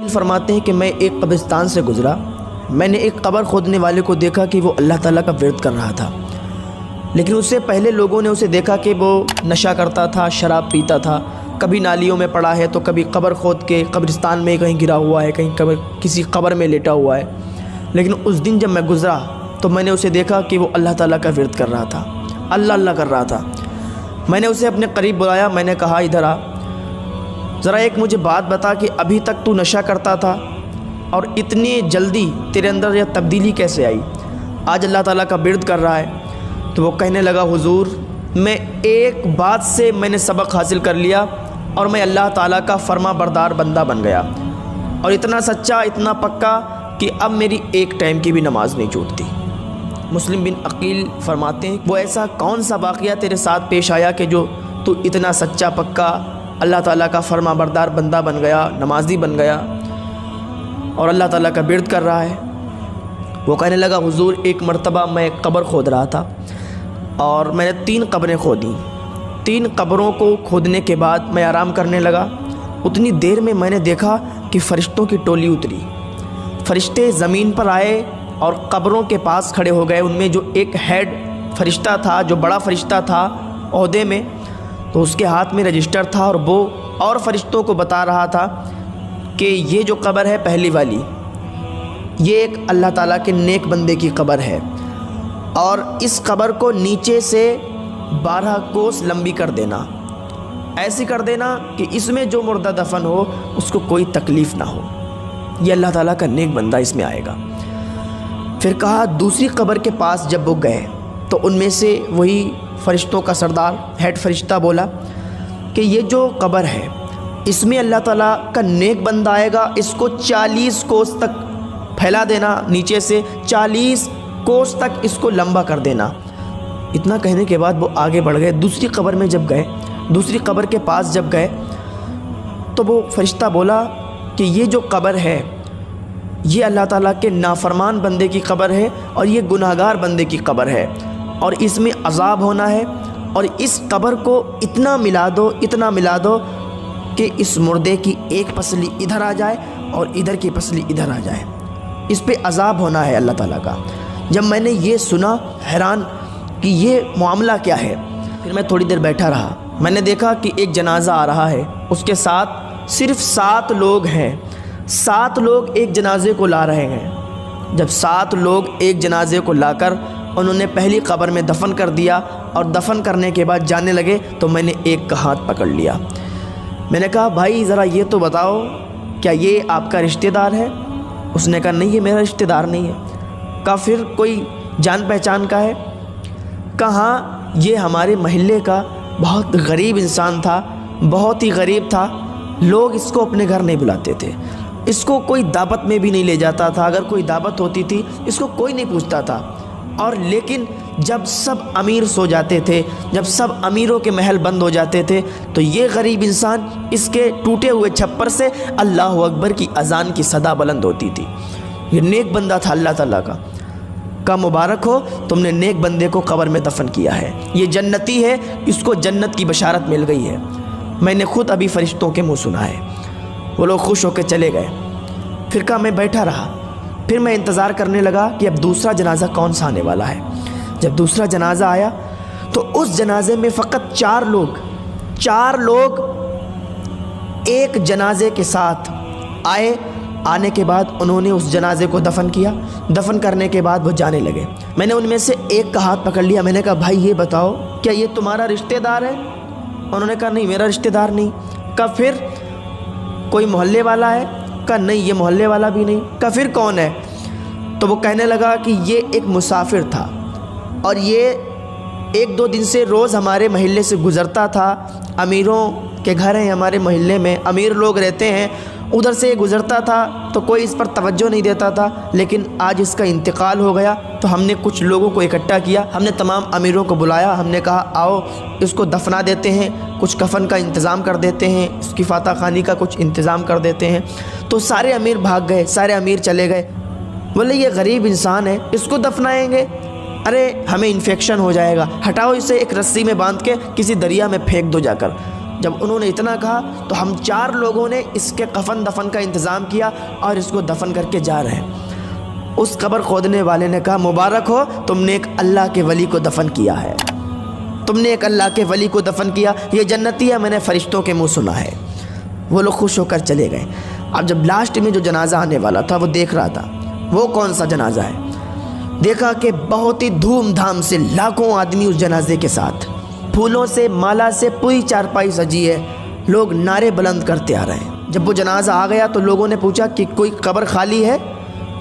فرماتے ہیں کہ میں ایک قبرستان سے گزرا، میں نے ایک قبر کھودنے والے کو دیکھا کہ وہ اللہ تعالیٰ کا ورد کر رہا تھا، لیکن اس سے پہلے لوگوں نے اسے دیکھا کہ وہ نشہ کرتا تھا، شراب پیتا تھا، کبھی نالیوں میں پڑا ہے تو کبھی قبر کھود کے قبرستان میں کہیں گرا ہوا ہے، کہیں کسی قبر میں لیٹا ہوا ہے۔ لیکن اس دن جب میں گزرا تو میں نے اسے دیکھا کہ وہ اللہ تعالیٰ کا ورد کر رہا تھا، اللہ اللہ کر رہا تھا۔ میں نے اسے اپنے قریب بلایا، میں نے کہا ادھر آ، ذرا ایک مجھے بات بتا کہ ابھی تک تو نشہ کرتا تھا اور اتنی جلدی تیرے اندر یہ تبدیلی کیسے آئی، آج اللہ تعالیٰ کا ورد کر رہا ہے؟ تو وہ کہنے لگا حضور میں ایک بات سے میں نے سبق حاصل کر لیا اور میں اللہ تعالیٰ کا فرما بردار بندہ بن گیا، اور اتنا سچا اتنا پکا کہ اب میری ایک ٹائم کی بھی نماز نہیں چھوٹتی۔ مسلم بن عقیل فرماتے ہیں وہ ایسا کون سا واقعہ تیرے ساتھ پیش آیا کہ جو تو اتنا سچا پکا اللہ تعالیٰ کا فرما بردار بندہ بن گیا، نمازی بن گیا اور اللہ تعالیٰ کا ورد کر رہا ہے؟ وہ کہنے لگا حضور ایک مرتبہ میں قبر کھود رہا تھا اور میں نے 3 قبریں کھودیں۔ 3 قبروں کو کھودنے کے بعد میں آرام کرنے لگا، اتنی دیر میں میں نے دیکھا کہ فرشتوں کی ٹولی اتری، فرشتے زمین پر آئے اور قبروں کے پاس کھڑے ہو گئے۔ ان میں جو ایک ہیڈ فرشتہ تھا، جو بڑا فرشتہ تھا عہدے میں، تو اس کے ہاتھ میں رجسٹر تھا اور وہ اور فرشتوں کو بتا رہا تھا کہ یہ جو قبر ہے پہلی والی، یہ ایک اللہ تعالیٰ کے نیک بندے کی قبر ہے، اور اس قبر کو نیچے سے 12 کوس لمبی کر دینا، ایسی کر دینا کہ اس میں جو مردہ دفن ہو اس کو کوئی تکلیف نہ ہو، یہ اللہ تعالیٰ کا نیک بندہ اس میں آئے گا۔ پھر کہا دوسری قبر کے پاس جب وہ گئے تو ان میں سے وہی فرشتوں کا سردار ہیڈ فرشتہ بولا کہ یہ جو قبر ہے اس میں اللہ تعالیٰ کا نیک بندہ آئے گا، اس کو 40 کوس تک پھیلا دینا، نیچے سے 40 کوس تک اس کو لمبا کر دینا۔ اتنا کہنے کے بعد وہ آگے بڑھ گئے، دوسری قبر میں جب گئے، دوسری قبر کے پاس جب گئے تو وہ فرشتہ بولا کہ یہ جو قبر ہے یہ اللہ تعالیٰ کے نافرمان بندے کی قبر ہے اور یہ گناہگار بندے کی قبر ہے، اور اس میں عذاب ہونا ہے، اور اس قبر کو اتنا ملا دو اتنا ملا دو کہ اس مردے کی ایک پسلی ادھر آ جائے اور ادھر کی پسلی ادھر آ جائے، اس پہ عذاب ہونا ہے اللہ تعالیٰ کا۔ جب میں نے یہ سنا حیران کہ یہ معاملہ کیا ہے، پھر میں تھوڑی دیر بیٹھا رہا، میں نے دیکھا کہ ایک جنازہ آ رہا ہے، اس کے ساتھ صرف 7 لوگ ہیں، 7 لوگ ایک جنازے کو لا رہے ہیں۔ جب 7 لوگ ایک جنازے کو لا کر انہوں نے پہلی قبر میں دفن کر دیا اور دفن کرنے کے بعد جانے لگے تو میں نے ایک کا ہاتھ پکڑ لیا، میں نے کہا بھائی ذرا یہ تو بتاؤ کیا یہ آپ کا رشتہ دار ہے؟ اس نے کہا نہیں یہ میرا رشتہ دار نہیں ہے۔ کہا پھر کوئی جان پہچان کا ہے؟ کہا یہ ہمارے محلے کا بہت غریب انسان تھا، بہت ہی غریب تھا، لوگ اس کو اپنے گھر نہیں بلاتے تھے، اس کو کوئی دعوت میں بھی نہیں لے جاتا تھا، اگر کوئی دعوت ہوتی تھی اس کو کوئی نہیں پوچھتا تھا، اور لیکن جب سب امیر سو جاتے تھے، جب سب امیروں کے محل بند ہو جاتے تھے تو یہ غریب انسان اس کے ٹوٹے ہوئے چھپر سے اللہ اکبر کی اذان کی صدا بلند ہوتی تھی۔ یہ نیک بندہ تھا اللہ تعالیٰ کا۔ کہا مبارک ہو تم نے نیک بندے کو قبر میں دفن کیا ہے، یہ جنتی ہے، اس کو جنت کی بشارت مل گئی ہے۔ میں نے خود ابھی فرشتوں کے منہ سنا ہے۔ وہ لوگ خوش ہو کے چلے گئے۔ پھر کہا میں بیٹھا رہا، پھر میں انتظار کرنے لگا کہ اب دوسرا جنازہ کون سا آنے والا ہے۔ جب دوسرا جنازہ آیا تو اس جنازے میں فقط 4 لوگ ایک جنازے کے ساتھ آئے۔ آنے کے بعد انہوں نے اس جنازے کو دفن کیا، دفن کرنے کے بعد وہ جانے لگے۔ میں نے ان میں سے ایک کا ہاتھ پکڑ لیا، میں نے کہا بھائی یہ بتاؤ کیا یہ تمہارا رشتہ دار ہے؟ انہوں نے کہا نہیں میرا رشتہ دار نہیں۔ کہا پھر کوئی محلے والا ہے؟ کہا نہیں یہ محلے والا بھی نہیں۔ کہا پھر کون ہے؟ تو وہ کہنے لگا کہ یہ ایک مسافر تھا اور یہ 1-2 دن سے روز ہمارے محلے سے گزرتا تھا، امیروں کے گھر ہیں ہمارے محلے میں، امیر لوگ رہتے ہیں، ادھر سے یہ گزرتا تھا تو کوئی اس پر توجہ نہیں دیتا تھا، لیکن آج اس کا انتقال ہو گیا تو ہم نے کچھ لوگوں کو اکٹھا کیا، ہم نے تمام امیروں کو بلایا، ہم نے کہا آؤ اس کو دفنا دیتے ہیں، کچھ کفن کا انتظام کر دیتے ہیں، اس کی فاتح خوانی کا کچھ انتظام کر دیتے ہیں۔ تو سارے امیر بھاگ گئے، سارے امیر چلے گئے، بولے یہ غریب انسان ہے اس کو دفنائیں گے، ارے ہمیں انفیکشن ہو جائے گا، ہٹاؤ اسے ایک رسی میں باندھ کے کسی دریا میں پھینک دو جا کر۔ جب انہوں نے اتنا کہا تو ہم 4 لوگوں نے اس کے کفن دفن کا انتظام کیا اور اس کو دفن کر کے جا رہے ہیں۔ اس قبر کھودنے والے نے کہا مبارک ہو، تم نے ایک اللہ کے ولی کو دفن کیا ہے، تم نے ایک اللہ کے ولی کو دفن کیا، یہ جنتی ہے، میں نے فرشتوں کے منہ سنا ہے۔ وہ لوگ خوش ہو کر چلے گئے۔ اب جب لاسٹ میں جو جنازہ آنے والا تھا وہ دیکھ رہا تھا وہ کون سا جنازہ ہے۔ دیکھا کہ بہت ہی دھوم دھام سے لاکھوں آدمی اس جنازے کے ساتھ، پھولوں سے مالا سے پوری چارپائی سجی ہے، لوگ نعرے بلند کرتے آ رہے ہیں۔ جب وہ جنازہ آ گیا تو لوگوں نے پوچھا کہ کوئی قبر خالی ہے؟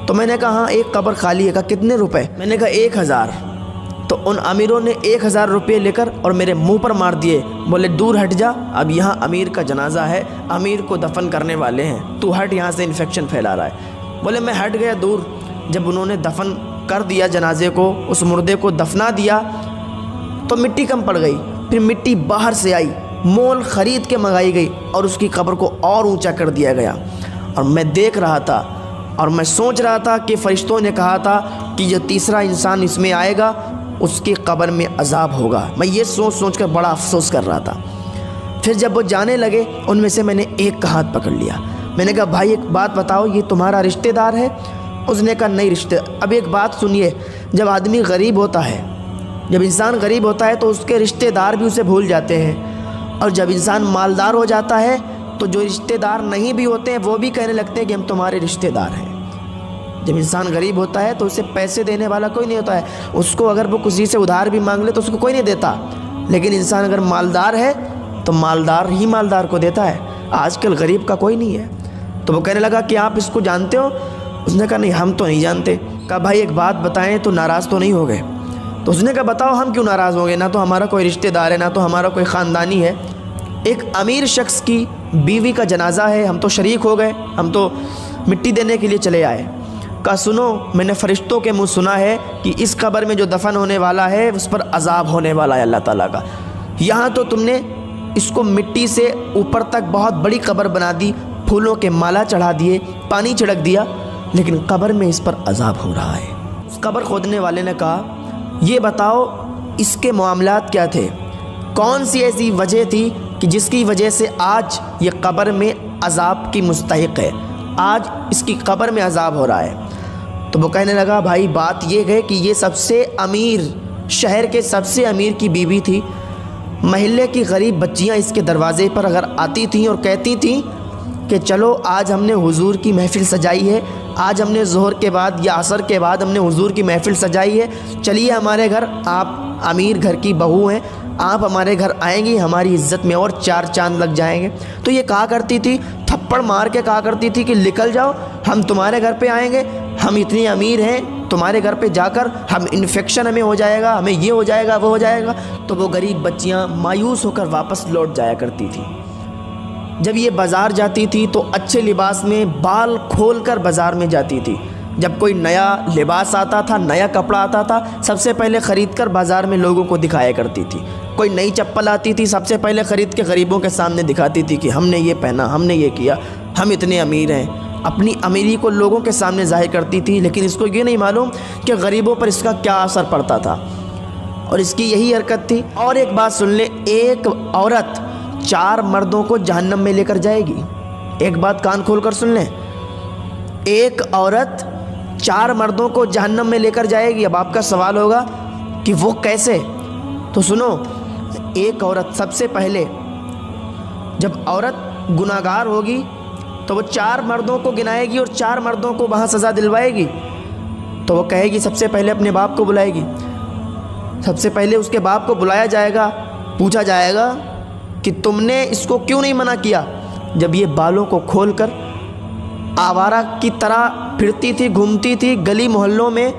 تو میں نے کہا ہاں ایک قبر خالی ہے۔ کہا کتنے روپے؟ میں نے کہا 1000۔ تو ان امیروں نے 1000 روپے لے کر اور میرے منہ پر مار دیے، بولے دور ہٹ جا، اب یہاں امیر کا جنازہ ہے، امیر کو دفن کرنے والے ہیں، تو ہٹ، یہاں سے انفیکشن پھیلا رہا ہے۔ بولے میں ہٹ گیا دور۔ جب انہوں نے دفن کر دیا جنازے کو، اس مردے کو دفنا دیا تو مٹی کم پڑ گئی، پھر مٹی باہر سے آئی، مول خرید کے منگائی گئی اور اس کی قبر کو اور اونچا کر دیا گیا۔ اور میں دیکھ رہا تھا اور میں سوچ رہا تھا کہ فرشتوں نے کہا تھا کہ جو تیسرا انسان اس میں آئے گا اس کی قبر میں عذاب ہوگا۔ میں یہ سوچ کر بڑا افسوس کر رہا تھا۔ پھر جب وہ جانے لگے ان میں سے میں نے ایک کا ہاتھ پکڑ لیا، میں نے کہا بھائی ایک بات بتاؤ، یہ تمہارا رشتہ دار ہے؟ اس نے کہا نہیں رشتہ۔ اب ایک بات سنیے، جب آدمی غریب ہوتا ہے، جب انسان غریب ہوتا ہے تو اس کے رشتہ دار بھی اسے بھول جاتے ہیں، اور جب انسان مالدار ہو جاتا ہے تو جو رشتہ دار نہیں بھی ہوتے ہیں وہ بھی کہنے لگتے ہیں کہ ہم تمہارے رشتہ دار ہیں۔ جب انسان غریب ہوتا ہے تو اسے پیسے دینے والا کوئی نہیں ہوتا ہے، اس کو اگر وہ کسی سے ادھار بھی مانگ لے تو اس کو کوئی نہیں دیتا، لیکن انسان اگر مالدار ہے تو مالدار ہی مالدار کو دیتا ہے۔ آج کل غریب کا کوئی نہیں ہے۔ تو وہ کہنے لگا کہ آپ اس کو جانتے ہو؟ اس نے کہا نہیں ہم تو نہیں جانتے۔ کہا بھائی ایک بات بتائیں تو ناراض تو نہیں ہو گئے؟ تو اس نے کہا بتاؤ ہم کیوں ناراض ہوں گے، نہ تو ہمارا کوئی رشتہ دار ہے نہ تو ہمارا کوئی خاندانی ہے، ایک امیر شخص کی بیوی کا جنازہ ہے، ہم تو شریک ہو گئے، ہم تو مٹی دینے کے لیے چلے آئے۔ کہا سنو، میں نے فرشتوں کے منہ سنا ہے کہ اس قبر میں جو دفن ہونے والا ہے اس پر عذاب ہونے والا ہے اللہ تعالیٰ کا۔ یہاں تو تم نے اس کو مٹی سے اوپر تک بہت بڑی قبر بنا دی، پھولوں کے مالا چڑھا دیے، پانی چھڑک دیا، لیکن قبر میں اس پر عذاب ہو رہا ہے۔ اس قبر کھودنے والے نے کہا یہ بتاؤ اس کے معاملات کیا تھے، کون سی ایسی وجہ تھی کہ جس کی وجہ سے آج یہ قبر میں عذاب کی مستحق ہے، آج اس کی قبر میں عذاب ہو رہا ہے؟ تو وہ کہنے لگا بھائی بات یہ ہے کہ یہ سب سے امیر، شہر کے سب سے امیر کی بیوی تھی، محلے کی غریب بچیاں اس کے دروازے پر اگر آتی تھیں اور کہتی تھیں کہ چلو آج ہم نے حضور کی محفل سجائی ہے، آج ہم نے ظہر کے بعد یا عصر کے بعد ہم نے حضور کی محفل سجائی ہے، چلیے ہمارے گھر، آپ امیر گھر کی بہو ہیں، آپ ہمارے گھر آئیں گی، ہماری عزت میں اور 4 چاند لگ جائیں گے۔ تو یہ کہا کرتی تھی، تھپڑ مار کے کہا کرتی تھی کہ نکل جاؤ، ہم تمہارے گھر پہ آئیں گے، ہم اتنے امیر ہیں، تمہارے گھر پہ جا کر ہم انفیکشن ہمیں ہو جائے گا، ہمیں یہ ہو جائے گا وہ ہو جائے گا۔ تو وہ غریب بچیاں مایوس ہو کر واپس لوٹ جایا کرتی تھی۔ جب یہ بازار جاتی تھی تو اچھے لباس میں بال کھول کر بازار میں جاتی تھی، جب کوئی نیا لباس آتا تھا، نیا کپڑا آتا تھا، سب سے پہلے خرید کر بازار میں لوگوں کو دکھایا کرتی تھی۔ کوئی نئی چپل آتی تھی، سب سے پہلے خرید کے غریبوں کے سامنے دکھاتی تھی کہ ہم نے یہ پہنا، ہم نے یہ کیا، ہم اتنے امیر ہیں، اپنی امیری کو لوگوں کے سامنے ظاہر کرتی تھی، لیکن اس کو یہ نہیں معلوم کہ غریبوں پر اس کا کیا اثر پڑتا تھا، اور اس کی یہی حرکت تھی۔ اور ایک بات سن لیں، ایک عورت 4 مردوں کو جہنم میں لے کر جائے گی۔ ایک بات کان کھول کر سن لیں، ایک عورت 4 مردوں کو جہنم میں لے کر جائے گی۔ اب آپ کا سوال ہوگا کہ وہ کیسے؟ تو سنو، ایک عورت سب سے پہلے جب عورت گناہگار ہوگی تو وہ 4 مردوں کو گنائے گی اور 4 مردوں کو وہاں سزا دلوائے گی۔ تو وہ کہے گی، سب سے پہلے اپنے باپ کو بلائے گی، سب سے پہلے اس کے باپ کو بلایا جائے گا، پوچھا جائے گا کہ تم نے اس کو کیوں نہیں منع کیا جب یہ بالوں کو کھول کر آوارہ کی طرح پھرتی تھی، گھومتی تھی، گلی محلوں میں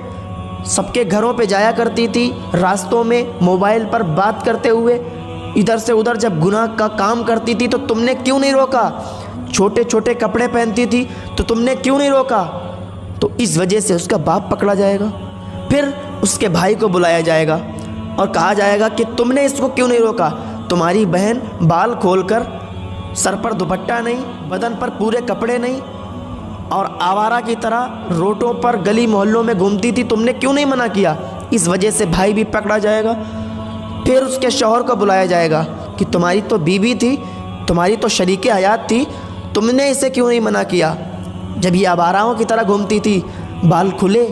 سب کے گھروں پہ جایا کرتی تھی، راستوں میں موبائل پر بات کرتے ہوئے ادھر سے ادھر جب گناہ کا کام کرتی تھی تو تم نے کیوں نہیں روکا؟ چھوٹے چھوٹے کپڑے پہنتی تھی تو تم نے کیوں نہیں روکا؟ تو اس وجہ سے اس کا باپ پکڑا جائے گا، پھر اس کے بھائی کو بلایا جائے گا اور کہا جائے گا کہ تم نے اس کو کیوں نہیں روکا؟ تمہاری بہن بال کھول کر، سر پر دوپٹہ نہیں، بدن پر پورے کپڑے نہیں، اور آوارہ کی طرح روڈوں پر گلی محلوں میں گھومتی تھی، تم نے کیوں نہیں منع کیا؟ اس وجہ سے بھائی بھی پکڑا جائے گا۔ پھر اس کے شوہر کو بلایا جائے گا کہ تمہاری تو بیوی تھی، تمہاری تو شریک حیات تھی، تم نے اسے کیوں نہیں منع کیا؟ جب یہ آواراؤں کی طرح گھومتی تھی، بال کھلے،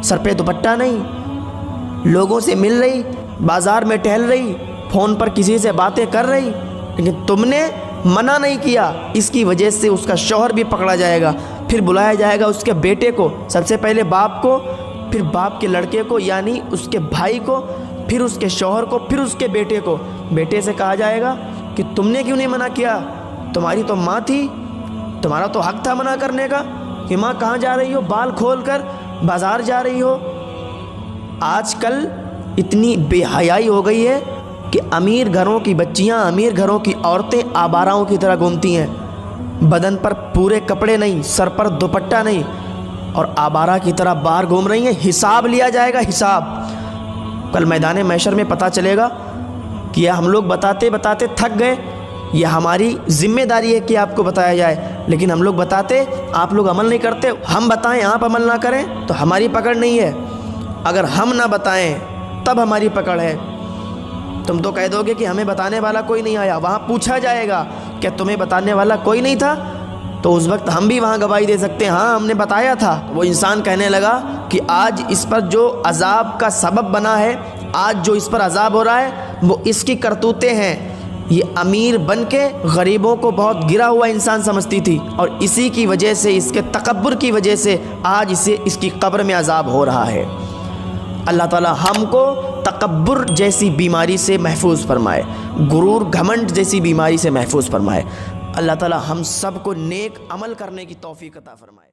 سر پہ دوپٹہ نہیں، لوگوں سے مل رہی، بازار میں ٹہل رہی، فون پر کسی سے باتیں کر رہی، لیکن تم نے منع نہیں کیا۔ اس کی وجہ سے اس کا شوہر بھی پکڑا جائے گا، پھر بلایا جائے گا اس کے بیٹے کو، سب سے پہلے باپ کو، پھر باپ کے لڑکے کو یعنی اس کے بھائی کو، پھر اس کے شوہر کو، پھر اس کے بیٹے کو۔ بیٹے سے کہا جائے گا کہ تم نے کیوں نہیں منع کیا؟ تمہاری تو ماں تھی، تمہارا تو حق تھا منع کرنے کا کہ ماں کہاں جا رہی ہو، بال کھول کر بازار جا رہی ہو۔ آج کل اتنی بے حیائی ہو گئی ہے کہ امیر گھروں کی بچیاں، امیر گھروں کی عورتیں آواراؤں کی طرح گھومتی ہیں، بدن پر پورے کپڑے نہیں، سر پر دوپٹہ نہیں، اور آوارہ کی طرح باہر گھوم رہی ہیں۔ حساب لیا جائے گا، حساب کل میدان محشر میں پتہ چلے گا کہ یہ ہم لوگ بتاتے بتاتے تھک گئے، یہ ہماری ذمہ داری ہے کہ آپ کو بتایا جائے، لیکن ہم لوگ بتاتے، آپ لوگ عمل نہیں کرتے۔ ہم بتائیں آپ عمل نہ کریں تو ہماری پکڑ نہیں ہے، اگر ہم نہ بتائیں تب ہماری پکڑ ہے۔ تم تو کہہ دو گے کہ ہمیں بتانے والا کوئی نہیں آیا، وہاں پوچھا جائے گا کہ تمہیں بتانے والا کوئی نہیں تھا، تو اس وقت ہم بھی وہاں گواہی دے سکتے ہیں، ہاں ہم نے بتایا تھا۔ وہ انسان کہنے لگا کہ آج اس پر جو عذاب کا سبب بنا ہے، آج جو اس پر عذاب ہو رہا ہے وہ اس کی کرتوتیں ہیں۔ یہ امیر بن کے غریبوں کو بہت گرا ہوا انسان سمجھتی تھی، اور اسی کی وجہ سے، اس کے تکبر کی وجہ سے آج اسے اس کی قبر میں عذاب ہو رہا ہے۔ اللہ تعالی ہم کو تکبر جیسی بیماری سے محفوظ فرمائے، غرور گھمنڈ جیسی بیماری سے محفوظ فرمائے۔ اللہ تعالی ہم سب کو نیک عمل کرنے کی توفیق عطا فرمائے۔